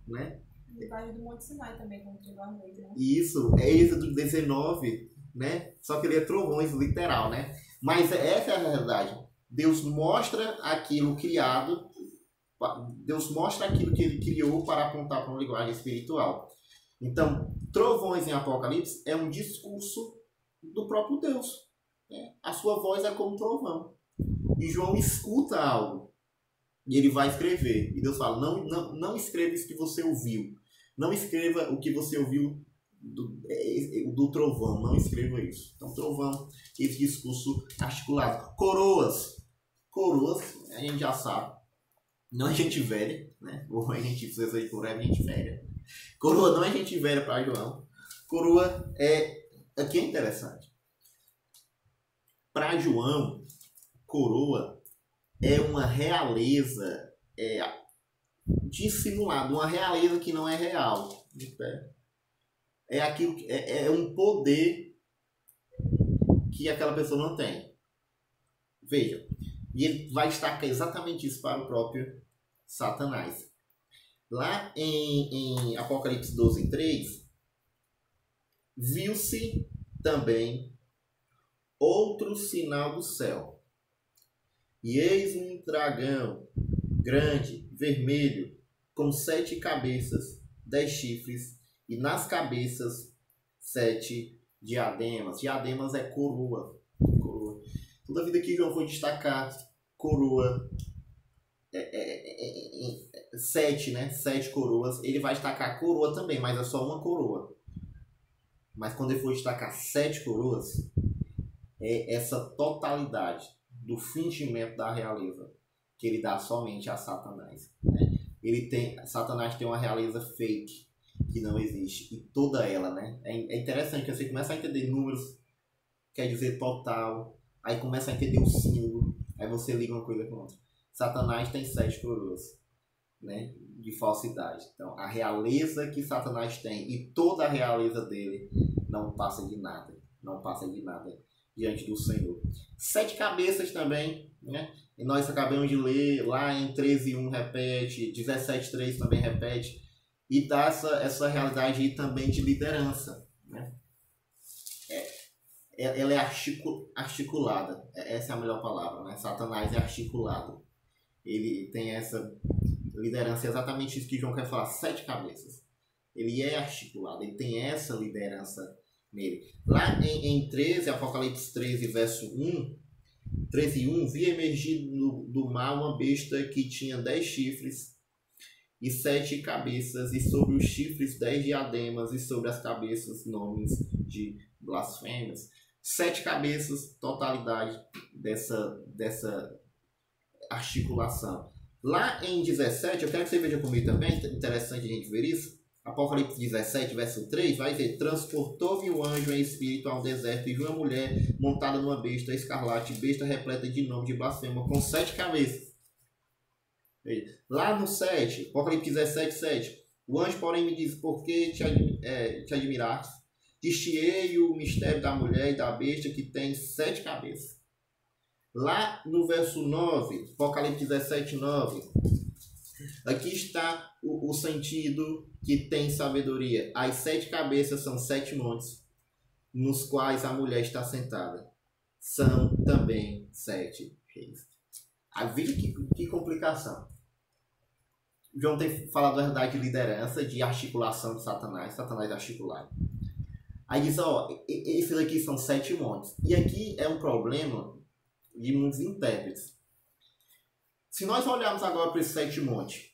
Né? Debaixo do Monte Sinai também, como trovão à noite, né? Isso, é Êxodo 19, né? Só que ele é trovões, literal, né? Mas essa é a realidade. Deus mostra aquilo criado, Deus mostra aquilo que ele criou para apontar para uma linguagem espiritual. Então, trovões em Apocalipse é um discurso do próprio Deus. Né? A sua voz é como um trovão. E João escuta algo. E ele vai escrever. E Deus fala, não escreva isso que você ouviu. Não escreva o que você ouviu do trovão. Não escreva isso. Então, trovão, esse discurso articulado. Coroas. Coroas, a gente já sabe. Não é gente velha, né? Ou a gente precisa de coroa, é gente velha. Coroa não é gente velha para João. Coroa é... Aqui é interessante. Para João, coroa é uma realeza dissimulada, uma realeza que não é real. É aquilo que é um poder que aquela pessoa não tem. Veja, e ele vai destacar exatamente isso para o próprio Satanás. Lá em Apocalipse 12:3, viu-se também outro sinal do céu. E eis um dragão grande, vermelho, com 7 cabeças, 10 chifres, e nas cabeças 7 diademas. Diademas é coroa. Toda vida que João foi destacar coroa, 7, né? 7 coroas. Ele vai destacar coroa também, mas é só uma coroa. Mas quando ele for destacar 7 coroas, é essa totalidade do fingimento da realeza que ele dá somente a Satanás. Né? Satanás tem uma realeza fake que não existe. E toda ela, né? É interessante que você começa a entender números, quer dizer total, aí começa a entender o símbolo, aí você liga uma coisa com outra. Satanás tem 7 coroas, né? De falsidade. Então, a realeza que Satanás tem e toda a realeza dele não passa de nada. Não passa de nada diante do Senhor. 7 cabeças também, né? E nós acabamos de ler lá em 13:1 repete, 17:3 também repete, e dá essa realidade aí também de liderança, né? Ela é articulada, essa é a melhor palavra, né? Satanás é articulado. Ele tem essa liderança, exatamente isso que João quer falar, 7 cabeças. Ele é articulado, ele tem essa liderança nele. Lá em 13, Apocalipse 13, verso 1, 13:1, vi emergir do mar uma besta que tinha 10 chifres e 7 cabeças, e sobre os chifres 10 diademas, e sobre as cabeças nomes de blasfêmias. 7 cabeças, totalidade dessa articulação. Lá em 17, eu quero que você veja comigo também, interessante a gente ver isso. Apocalipse 17, verso 3, vai dizer: transportou-me o anjo em espírito ao deserto, e vi uma mulher montada numa besta escarlate, besta repleta de nome de blasfema, com 7 cabeças. Lá no 7, Apocalipse 17, 7, o anjo, porém, me diz: por que te admiraste? Distiei o mistério da mulher e da besta que tem 7 cabeças. Lá no verso 9, Apocalipse 17, 9, aqui está o sentido que tem sabedoria. As 7 cabeças são 7 montes, nos quais a mulher está sentada. São também 7 reis. Veja que complicação. João tem falado a verdade de liderança, de articulação de Satanás. Satanás é articulado. Aí diz, esses aqui são 7 montes. E aqui é um problema de muitos intérpretes. Se nós olharmos agora para esses 7 montes,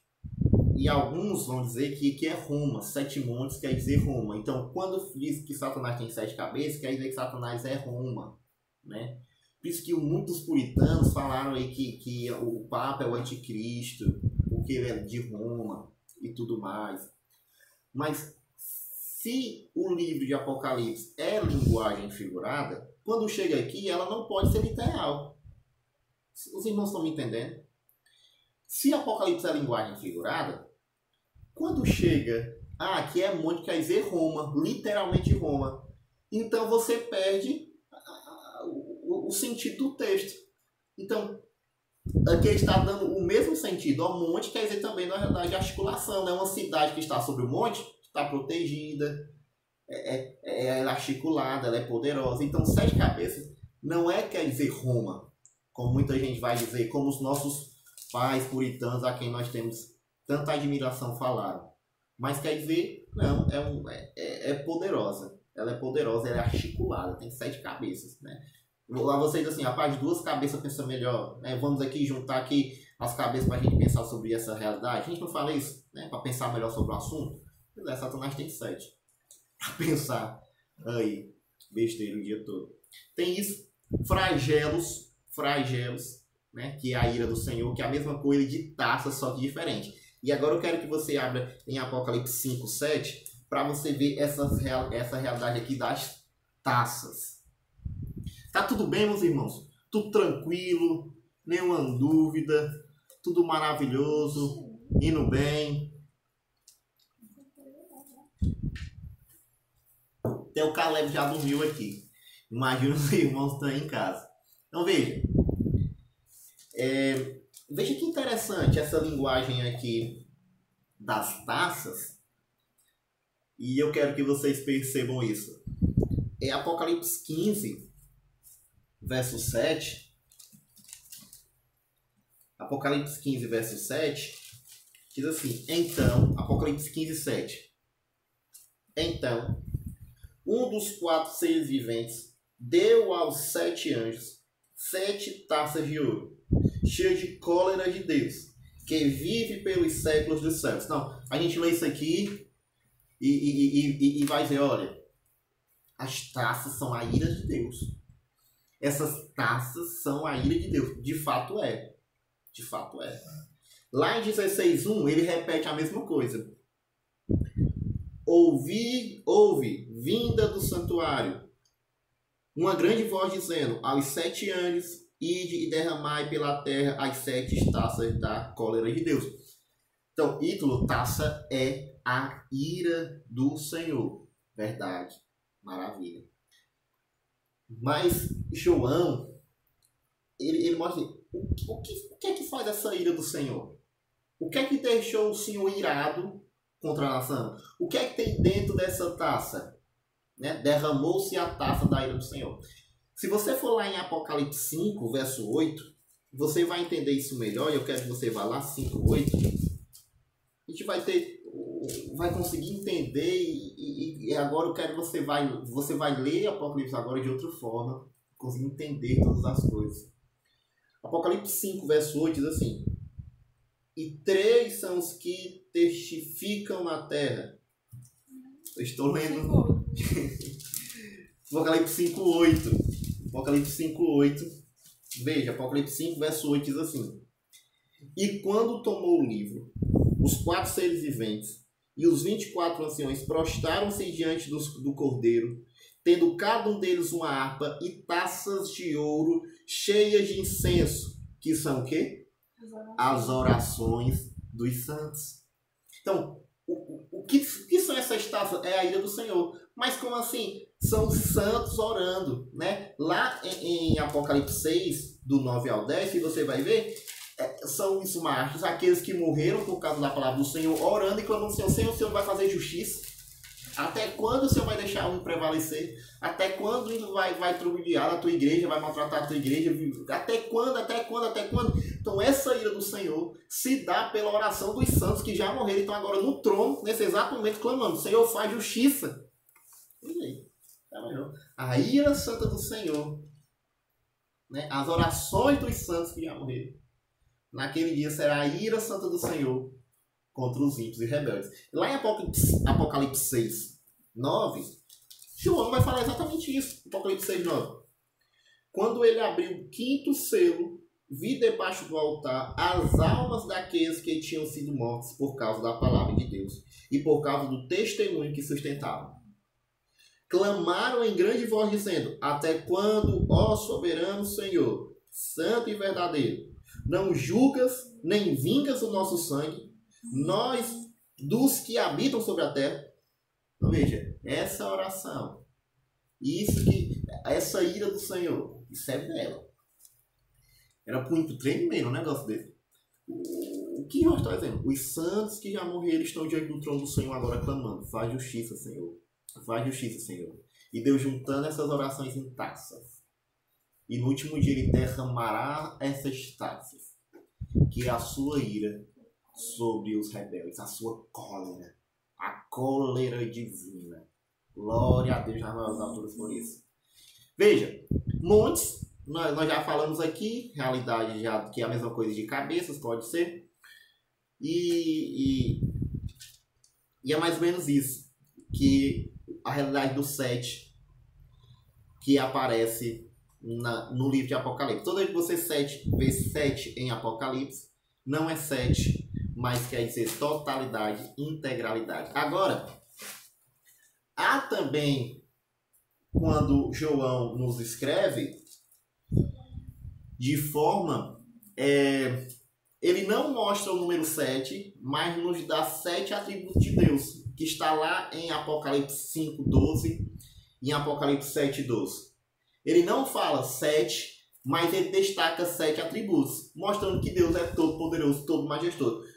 e alguns vão dizer que é Roma, 7 montes quer dizer Roma. Então, quando diz que Satanás tem 7 cabeças, quer dizer que Satanás é Roma, né? Por isso que muitos puritanos falaram aí que o Papa é o anticristo, porque ele é de Roma e tudo mais. Mas se o livro de Apocalipse é linguagem figurada, quando chega aqui ela não pode ser literal. Os irmãos estão me entendendo? Se Apocalipse é linguagem figurada, quando chega, aqui é monte, quer dizer Roma, literalmente Roma, então você perde o sentido do texto. Então, aqui ele está dando o mesmo sentido ao monte, quer dizer também, na verdade, articulação. É uma cidade que está sobre o monte, está protegida, ela é articulada, ela é poderosa. Então, 7 cabeças não quer dizer Roma, como muita gente vai dizer, como os nossos pais puritanos, a quem nós temos tanta admiração, falaram. Mas quer dizer, não, é poderosa. Ela é poderosa, ela é articulada, tem 7 cabeças, né? Lá você diz assim, rapaz, 2 cabeças pensa melhor, né? Vamos aqui juntar aqui as cabeças para a gente pensar sobre essa realidade. A gente não fala isso, né? Para pensar melhor sobre o assunto. Satanás tem 7. Para pensar aí, besteira o dia todo. Tem isso, flagelos, né? Que é a ira do Senhor, que é a mesma coisa de taça, só que diferente. E agora eu quero que você abra em Apocalipse 5, 7, para você ver essa realidade aqui das taças. Tá tudo bem, meus irmãos? Tudo tranquilo, nenhuma dúvida, tudo maravilhoso, indo bem. Até o Caleb já dormiu aqui. Imagina os irmãos estão em casa. Então veja. Veja que interessante essa linguagem aqui das taças. E eu quero que vocês percebam isso. É Apocalipse 15, verso 7. Apocalipse 15, verso 7. Diz assim, então, Apocalipse 15, 7. Então, um dos 4 seres viventes deu aos 7 anjos 7 taças de ouro, cheias de cólera de Deus, que vive pelos séculos dos séculos. Não, a gente lê isso aqui e vai dizer, olha, as taças são a ira de Deus. Essas taças são a ira de Deus. De fato é. De fato é. Lá em 16:1, ele repete a mesma coisa. Ouve, vinda do santuário, uma grande voz dizendo, aos 7 anjos, ide e derramai pela terra as 7 taças da cólera de Deus. Então, ídolo, taça é a ira do Senhor. Verdade. Maravilha. Mas João, ele mostra o que é que faz essa ira do Senhor? O que é que deixou o Senhor irado contra a nação? O que é que tem dentro dessa taça? Né? Derramou-se a taça da ira do Senhor. Se você for lá em Apocalipse 5, verso 8, você vai entender isso melhor. E eu quero que você vá lá, 5, 8. A gente vai conseguir entender e agora eu quero que você vai ler Apocalipse agora de outra forma, conseguir entender todas as coisas. Apocalipse 5, verso 8 diz assim, e 3 são os que testificam na terra. Eu estou lendo Apocalipse 5, 8. Apocalipse 5, 8. Veja, Apocalipse 5, verso 8 diz assim, e quando tomou o livro, os 4 seres viventes e os 24 anciões prostraram-se diante do Cordeiro, tendo cada um deles uma harpa e taças de ouro cheias de incenso, que são o quê? As orações dos santos. Então, o que são essas taças? É a ira do Senhor. Mas como assim? São os santos orando, né? Lá em Apocalipse 6, do 9 ao 10, que você vai ver, são os mártires, aqueles que morreram por causa da palavra do Senhor, orando e clamando, Senhor, o Senhor vai fazer justiça? Até quando o Senhor vai deixar um prevalecer? Até quando ele vai trubiar a tua igreja, vai maltratar a tua igreja? Até quando? Então essa ira do Senhor se dá pela oração dos santos que já morreram, estão agora no trono, nesse exato momento, clamando, Senhor, faz justiça. E aí? A ira santa do Senhor, né? As orações dos santos que já morreram. Naquele dia será a ira santa do Senhor contra os ímpios e rebeldes. Lá em Apocalipse 6, 9, João vai falar exatamente isso. Apocalipse 6, 9. Quando ele abriu o 5º selo, vi debaixo do altar as almas daqueles que tinham sido mortos por causa da palavra de Deus e por causa do testemunho que sustentavam. Clamaram em grande voz dizendo, até quando, ó soberano Senhor, santo e verdadeiro, não julgas nem vingas o nosso sangue, nós, dos que habitam sobre a terra. Então veja, essa oração, essa ira do Senhor, isso é dela. Era muito tremendo um negócio desse. O que nós está dizendo? Os santos que já morreram estão diante do trono do Senhor agora clamando. Faz justiça, Senhor. Faz justiça, Senhor. E Deus juntando essas orações em taças. E no último dia ele derramará essas taças, que é a sua ira sobre os rebeldes, a sua cólera, a cólera divina. Glória a Deus nas maiores alturas por isso. Veja, montes, nós já falamos aqui, realidade já que é a mesma coisa de cabeças, pode ser. E é mais ou menos isso, que a realidade do 7 que aparece no livro de Apocalipse. Toda vez que você vê 7 em Apocalipse, não é 7, mas quer dizer totalidade, integralidade. Agora, há também, quando João nos escreve, de forma, ele não mostra o número 7, mas nos dá 7 atributos de Deus, que está lá em Apocalipse 5:12 e em Apocalipse 7:12. Ele não fala 7, mas ele destaca 7 atributos, mostrando que Deus é todo poderoso, todo majestoso.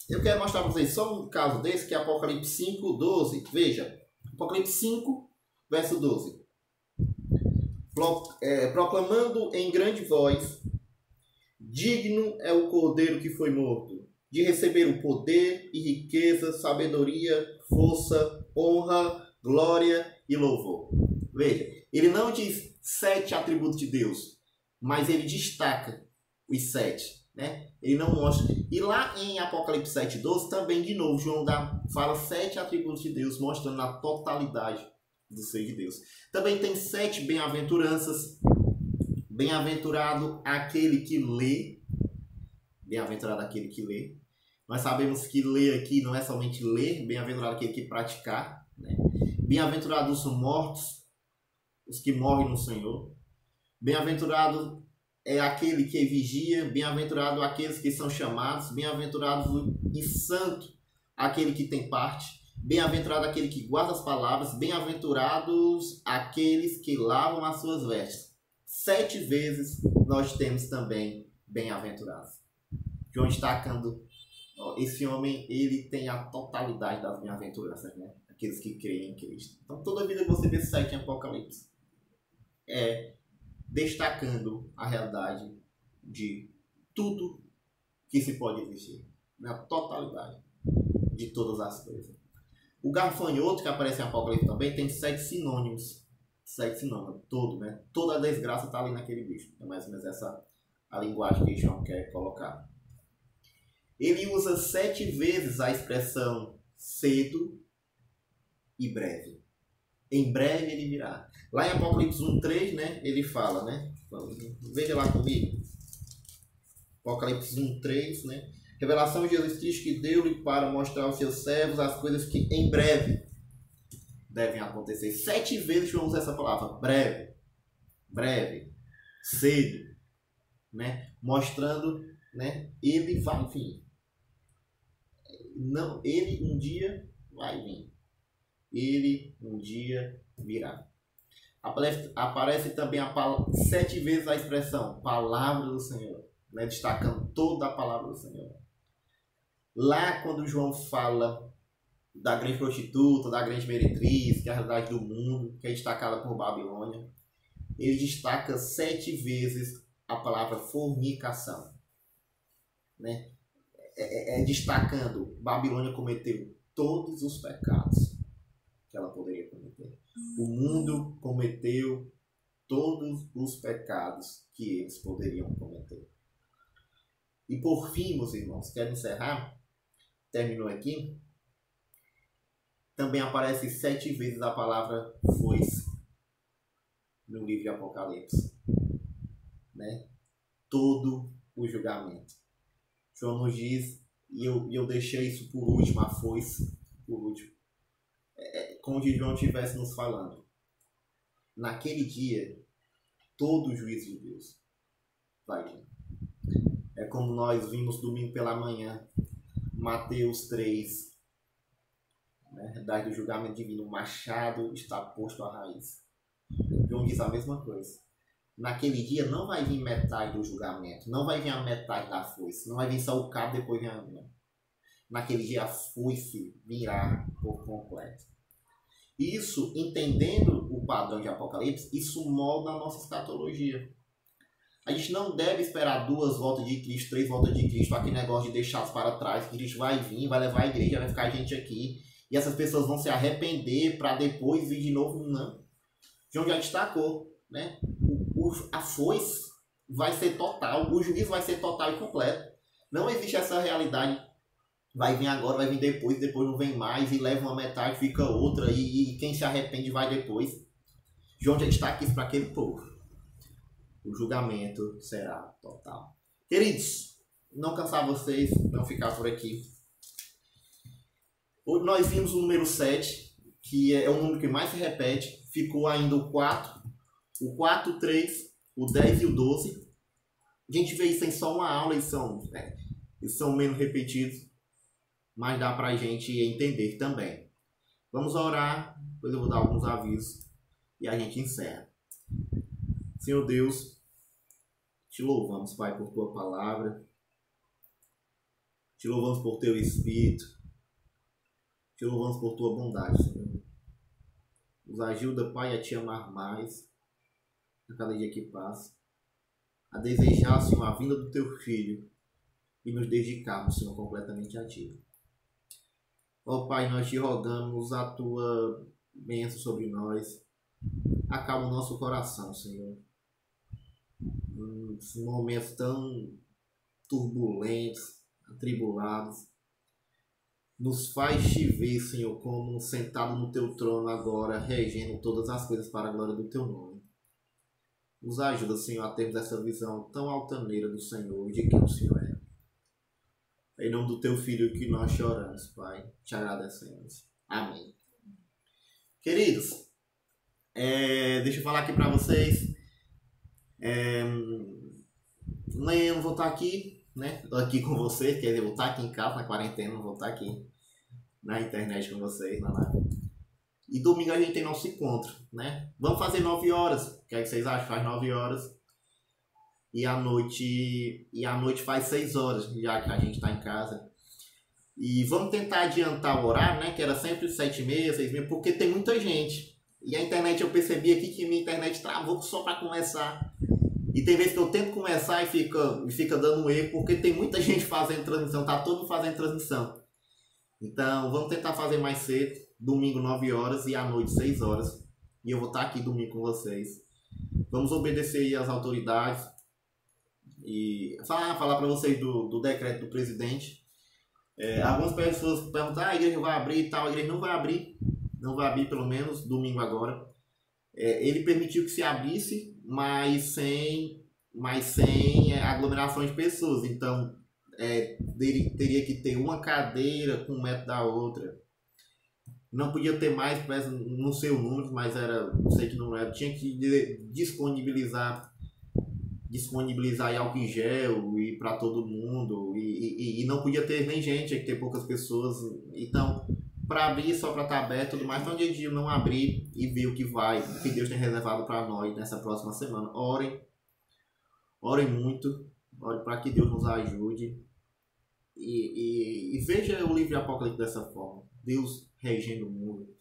Eu quero mostrar para vocês só um caso desse, que é Apocalipse 5:12. Veja, Apocalipse 5, verso 12. Proclamando em grande voz, digno é o Cordeiro que foi morto, de receber o poder e riqueza, sabedoria, força, honra, glória e louvor. Veja, ele não diz 7 atributos de Deus, mas ele destaca os 7, né? Ele não mostra. E lá em Apocalipse 7:12, também de novo, João fala 7 atributos de Deus, mostrando a totalidade do ser de Deus. Também tem 7 bem-aventuranças. Bem-aventurado aquele que lê. Bem-aventurado aquele que lê. Nós sabemos que ler aqui não é somente ler. Bem-aventurado aquele que praticar, né? Bem-aventurados os mortos, os que morrem no Senhor. Bem-aventurado é aquele que vigia. Bem-aventurado aqueles que são chamados. Bem-aventurado e santo aquele que tem parte. Bem-aventurado aquele que guarda as palavras. Bem-aventurados aqueles que lavam as suas vestes. 7 vezes nós temos também bem-aventurados. João destacando, esse homem, ele tem a totalidade das bem-aventuranças, né? Aqueles que creem em Cristo. Então, toda vida que você vê 7 em Apocalipse, destacando a realidade de tudo que se pode existir. Na totalidade de todas as coisas. O gafanhoto, que aparece em Apocalipse também, tem 7 sinônimos. 7 sinônimos, todo, né? Toda a desgraça está ali naquele bicho. É mais ou menos essa a linguagem que João quer colocar. Ele usa 7 vezes a expressão cedo e breve. Em breve ele virá. Lá em Apocalipse 1:3, né? Ele fala, né? Veja lá comigo. Apocalipse 1:3, né? Revelação de Jesus Cristo que deu-lhe para mostrar aos seus servos as coisas que em breve devem acontecer. 7 vezes João usa essa palavra. Breve. Breve. Cedo. Né? Mostrando, né? Ele vai vir. Não, ele um dia vai vir. Ele um dia virá. Aparece também 7 vezes a expressão palavra do Senhor, né? Destacando toda a palavra do Senhor. Lá quando João fala da grande prostituta, da grande meretriz, que é a realidade do mundo, que é destacada por Babilônia, ele destaca 7 vezes a palavra fornicação, né? Destacando, Babilônia cometeu todos os pecados que ela poderia cometer. O mundo cometeu todos os pecados que eles poderiam cometer. E por fim, meus irmãos, quero encerrar, terminou aqui, também aparece 7 vezes a palavra foice no livro de Apocalipse, né? Todo o julgamento. João nos diz, e eu deixei isso por último, a foice, por último. Como se João estivesse nos falando. Naquele dia, todo o juízo de Deus, Pai. É como nós vimos domingo pela manhã, Mateus 3, né? Verdade do julgamento divino, o machado está posto à raiz. João diz a mesma coisa. Naquele dia não vai vir metade do julgamento, não vai vir a metade da foice, não vai vir só o cabo, depois vem a unha. Naquele dia a foice virá por completo. Isso, entendendo o padrão de Apocalipse, isso molda a nossa escatologia. A gente não deve esperar 2 voltas de Cristo, 3 voltas de Cristo, aquele negócio de deixá-los para trás, que Cristo vai vir, vai levar a igreja, vai ficar a gente aqui, e essas pessoas vão se arrepender para depois vir de novo. Não. João já destacou, né? A foice vai ser total, o juízo vai ser total e completo. Não existe essa realidade, vai vir agora, vai vir depois não vem mais, e leva uma metade, fica outra, e quem se arrepende vai depois. João já destaca isso para aquele povo. O julgamento será total. Queridos, não cansar vocês, não ficar por aqui. Hoje nós vimos o número 7, que é o número que mais se repete. Ficou ainda o 4, o 4, o 3, o 10 e o 12. A gente vê isso em só uma aula, eles são menos repetidos, mas dá pra gente entender também. Vamos orar, depois eu vou dar alguns avisos e a gente encerra. Senhor Deus, te louvamos, Pai, por Tua palavra. Te louvamos por Teu Espírito. Te louvamos por Tua bondade, Senhor. Nos ajuda, Pai, a Te amar mais a cada dia que passa. A desejar, Senhor, a vinda do Teu Filho e nos dedicarmos, Senhor, completamente a Ti. Ó Pai, nós Te rogamos a Tua bênção sobre nós. Acalma o nosso coração, Senhor. Em momentos tão turbulentos, atribulados, nos faz Te ver, Senhor, como sentado no Teu trono agora, regendo todas as coisas para a glória do Teu nome. Nos ajuda, Senhor, a termos essa visão tão altaneira do Senhor e de quem o Senhor é. Em nome do Teu Filho que nós choramos, Pai, te agradecemos. Amém. Queridos, deixa eu falar aqui para vocês. Amanhã eu não vou estar aqui, né? Tô aqui com vocês, quer dizer, eu vou estar aqui em casa, na quarentena, não vou estar aqui na internet com vocês, na live. E domingo a gente tem nosso encontro, né? Vamos fazer 9 horas. O que é que vocês acham? Faz 9 horas. E à noite faz 6 horas, já que a gente está em casa. E vamos tentar adiantar o horário, né? Que era sempre 7h30, 6h30, porque tem muita gente. E a internet, eu percebi aqui que minha internet travou só para começar. E tem vezes que eu tento começar e fica dando um erro, porque tem muita gente fazendo transmissão, tá todo mundo fazendo transmissão. Então, vamos tentar fazer mais cedo, domingo 9 horas e à noite 6 horas. E eu vou estar aqui domingo com vocês. Vamos obedecer aí às autoridades. E falar para vocês do decreto do presidente. Algumas pessoas perguntam, a igreja vai abrir e tal. A igreja não vai abrir pelo menos domingo agora. Ele permitiu que se abrisse, mas sem aglomeração de pessoas. Então, teria que ter uma cadeira com 1 metro da outra. Não podia ter mais, não sei o número, mas não sei que não era. Tinha que disponibilizar aí álcool em gel e para todo mundo. E não podia ter nem gente, tinha que ter poucas pessoas. Então, para abrir, só para estar aberto e tudo mais. Então, dia a dia não abrir e ver o que Deus tem reservado para nós nessa próxima semana. Orem muito, orem para que Deus nos ajude. E veja o livro de Apocalipse dessa forma. Deus regendo o mundo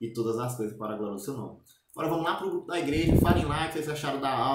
e todas as coisas para a glória do seu nome. Agora vamos lá para o grupo da igreja. Falem lá o que vocês acharam da aula.